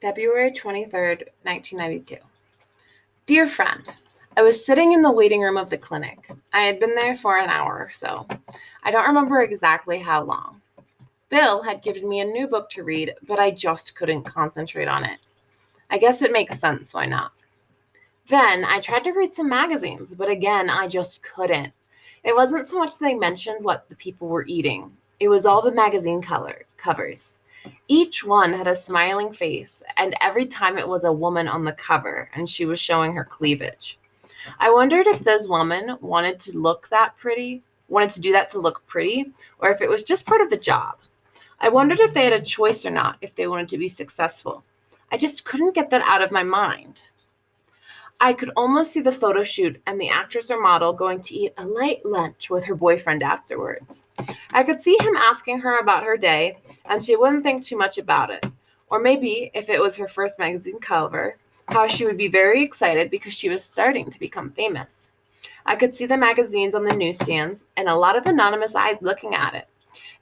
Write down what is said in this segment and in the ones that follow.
February 23rd, 1992. Dear friend, I was sitting in the waiting room of the clinic. I had been there for an hour or so. I don't remember exactly how long. Bill had given me a new book to read, but I just couldn't concentrate on it. I guess it makes sense, why not? Then I tried to read some magazines, but again, I just couldn't. It wasn't so much they mentioned what the people were eating. It was all the magazine covers. Each one had a smiling face, and every time it was a woman on the cover, and she was showing her cleavage. I wondered if those women wanted to do that to look pretty, or if it was just part of the job. I wondered if they had a choice or not, if they wanted to be successful. I just couldn't get that out of my mind. I could almost see the photo shoot and the actress or model going to eat a light lunch with her boyfriend afterwards. I could see him asking her about her day, and she wouldn't think too much about it. Or maybe, if it was her first magazine cover, how she would be very excited because she was starting to become famous. I could see the magazines on the newsstands and a lot of anonymous eyes looking at it,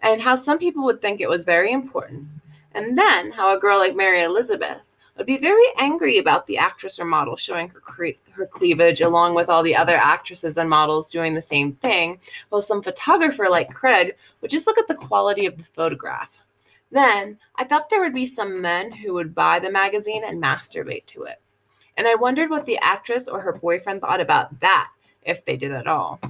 and how some people would think it was very important. And then how a girl like Mary Elizabeth would be very angry about the actress or model showing her cleavage along with all the other actresses and models doing the same thing, while some photographer like Craig would just look at the quality of the photograph. Then I thought there would be some men who would buy the magazine and masturbate to it. And I wondered what the actress or her boyfriend thought about that, if they did at all.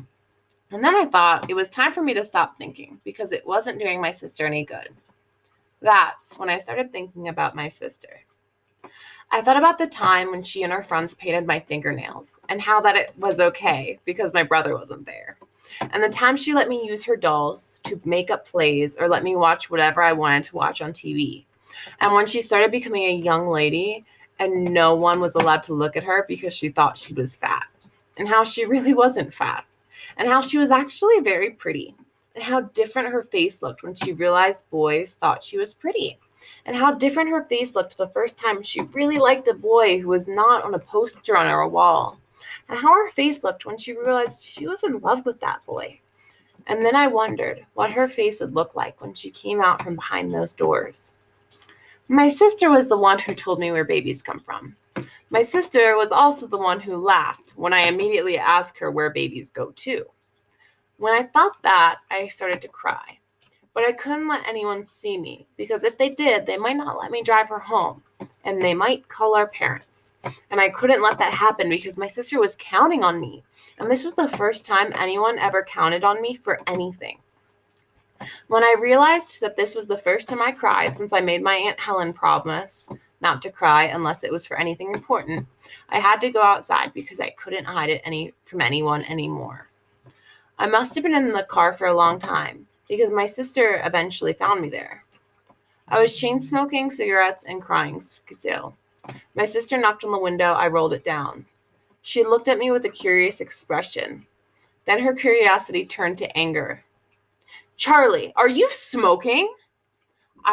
And then I thought it was time for me to stop thinking because it wasn't doing my sister any good. That's when I started thinking about my sister. I thought about the time when she and her friends painted my fingernails and how that it was okay because my brother wasn't there. And the time she let me use her dolls to make up plays or let me watch whatever I wanted to watch on TV. And when she started becoming a young lady and no one was allowed to look at her because she thought she was fat. And how she really wasn't fat. And how she was actually very pretty. And how different her face looked when she realized boys thought she was pretty. And how different her face looked the first time she really liked a boy who was not on a poster on her wall. And how her face looked when she realized she was in love with that boy. And then I wondered what her face would look like when she came out from behind those doors. My sister was the one who told me where babies come from. My sister was also the one who laughed when I immediately asked her where babies go to. When I thought that, I started to cry. But I couldn't let anyone see me, because if they did, they might not let me drive her home, and they might call our parents. And I couldn't let that happen because my sister was counting on me, and this was the first time anyone ever counted on me for anything. When I realized that this was the first time I cried since I made my Aunt Helen promise not to cry unless it was for anything important, I had to go outside because I couldn't hide it from anyone anymore. I must have been in the car for a long time, because my sister eventually found me there. I was chain smoking cigarettes and crying still. My sister knocked on the window. I rolled it down. She looked at me with a curious expression. Then her curiosity turned to anger. "Charlie, are you smoking?"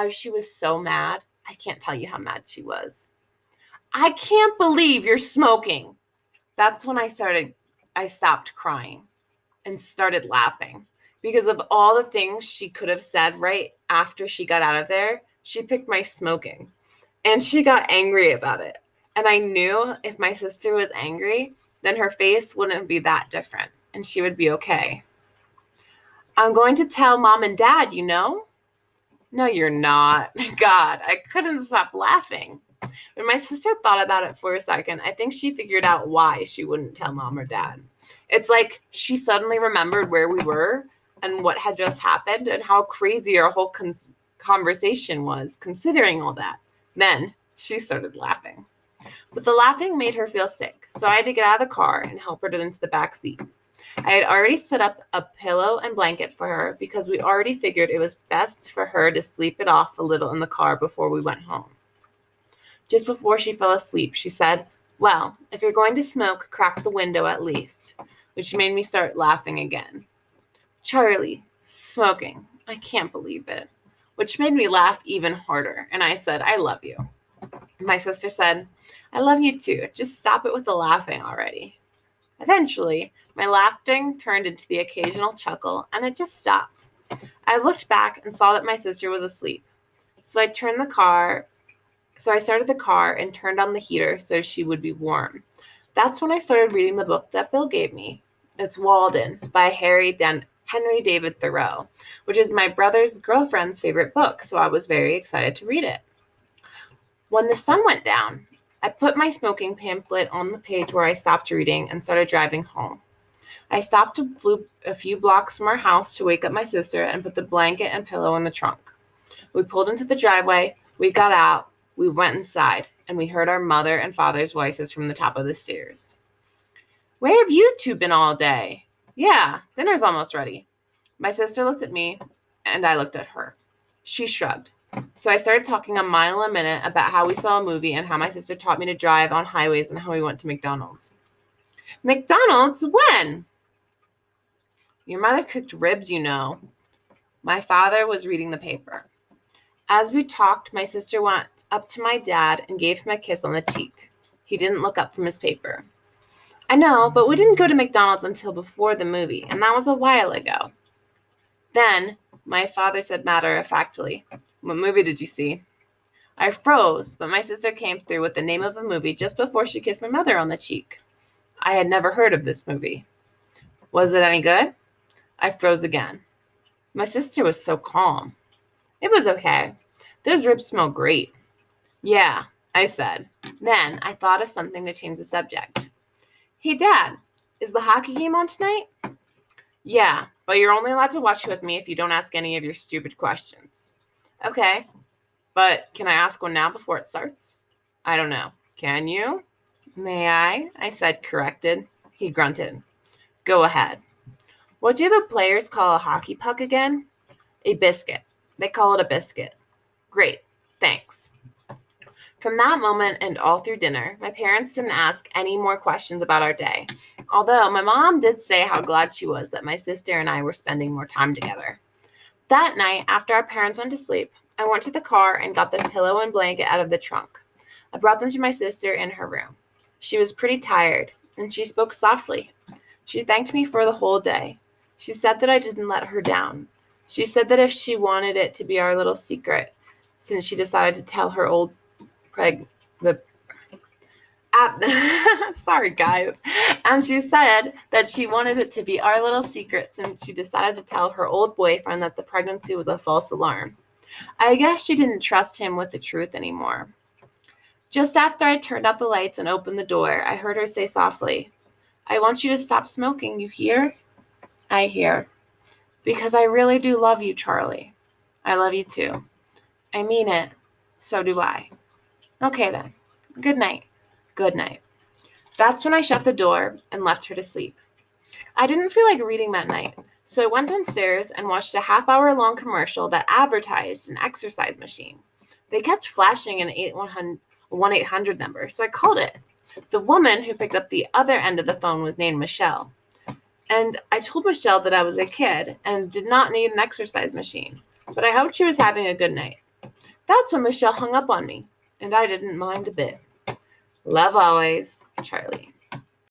She was so mad. I can't tell you how mad she was. "I can't believe you're smoking." That's when I stopped crying and started laughing. Because of all the things she could have said right after she got out of there, she picked my smoking. And she got angry about it. And I knew if my sister was angry, then her face wouldn't be that different, and she would be okay. "I'm going to tell Mom and Dad, you know?" "No, you're not." God, I couldn't stop laughing. When my sister thought about it for a second, I think she figured out why she wouldn't tell Mom or Dad. It's like she suddenly remembered where we were and what had just happened and how crazy our whole conversation was, considering all that. Then she started laughing. But the laughing made her feel sick, so I had to get out of the car and help her into the back seat. I had already set up a pillow and blanket for her because we already figured it was best for her to sleep it off a little in the car before we went home. Just before she fell asleep, she said, "Well, if you're going to smoke, crack the window at least," which made me start laughing again. "Charlie, smoking. I can't believe it," which made me laugh even harder. And I said, "I love you." My sister said, "I love you too. Just stop it with the laughing already." Eventually, my laughing turned into the occasional chuckle, and it just stopped. I looked back and saw that my sister was asleep. So I turned the car So I started the car and turned on the heater so she would be warm. That's when I started reading the book that Bill gave me. It's Walden by Henry David Thoreau, which is my brother's girlfriend's favorite book, so I was very excited to read it. When the sun went down, I put my smoking pamphlet on the page where I stopped reading and started driving home. I stopped a few blocks from our house to wake up my sister and put the blanket and pillow in the trunk. We pulled into the driveway, we got out, we went inside, and we heard our mother and father's voices from the top of the stairs. "Where have you two been all day?" "Yeah, dinner's almost ready." My sister looked at me, and I looked at her. She shrugged. So I started talking a mile a minute about how we saw a movie and how my sister taught me to drive on highways and how we went to McDonald's. "McDonald's? When?" "Your mother cooked ribs, you know." My father was reading the paper. As we talked, my sister went up to my dad and gave him a kiss on the cheek. He didn't look up from his paper. "I know, but we didn't go to McDonald's until before the movie, and that was a while ago." Then, my father said matter-of-factly, "What movie did you see?" I froze, but my sister came through with the name of a movie just before she kissed my mother on the cheek. I had never heard of this movie. "Was it any good?" I froze again. My sister was so calm. "It was okay. Those ribs smell great." "Yeah," I said. Then I thought of something to change the subject. "Hey, Dad, is the hockey game on tonight?" "Yeah, but you're only allowed to watch with me if you don't ask any of your stupid questions." "Okay, but can I ask one now before it starts?" "I don't know. Can you?" "May I said, corrected. He grunted. "Go ahead." "What do the players call a hockey puck again?" "A biscuit. They call it a biscuit." "Great. Thanks." From that moment and all through dinner, my parents didn't ask any more questions about our day, although my mom did say how glad she was that my sister and I were spending more time together. That night, after our parents went to sleep, I went to the car and got the pillow and blanket out of the trunk. I brought them to my sister in her room. She was pretty tired, and she spoke softly. She thanked me for the whole day. She said that I didn't let her down. She said that if she wanted it to be our little secret, since she decided to tell her old sorry guys. And she said that she wanted it to be our little secret since she decided to tell her old boyfriend that the pregnancy was a false alarm. I guess she didn't trust him with the truth anymore. Just after I turned out the lights and opened the door, I heard her say softly, "I want you to stop smoking, you hear?" "I hear." "Because I really do love you, Charlie." "I love you too." "I mean it. So do I." "Okay then. Good night." "Good night." That's when I shut the door and left her to sleep. I didn't feel like reading that night, so I went downstairs and watched a half-hour-long commercial that advertised an exercise machine. They kept flashing an 1-800 number, so I called it. The woman who picked up the other end of the phone was named Michelle. And I told Michelle that I was a kid and did not need an exercise machine, but I hoped she was having a good night. That's when Michelle hung up on me, and I didn't mind a bit. Love always, Charlie.